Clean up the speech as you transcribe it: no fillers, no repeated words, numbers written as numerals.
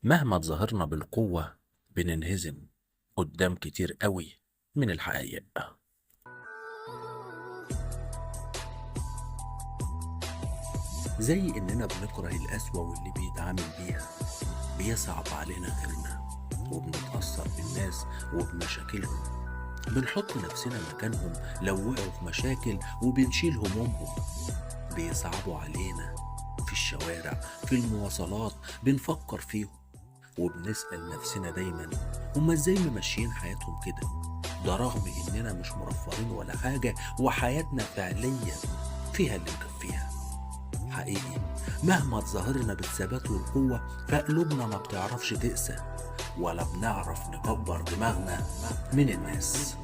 مهما تظاهرنا بالقوة بننهزم قدام كتير قوي من الحقائق. زي إننا بنكره القسوة واللي بيتعامل بيها، بيصعب علينا غيرنا، وبنتأثر بالناس وبمشاكلهم، بنحط نفسنا مكانهم لو وقعوا في مشاكل وبنشيل همومهم. بيصعبوا علينا في الشوارع، في المواصلات، بنفكر فيهم وبنسأل نفسنا دايما هما ازاي ممشيين حياتهم كده، ده رغم اننا مش مرفهين ولا حاجة وحياتنا فعليا فيها اللي مكفيها. حقيقي مهما تظاهرنا بالثبات والقوة فقلوبنا ما بتعرفش تقسى، ولا بنعرف نكبر دماغنا من الناس.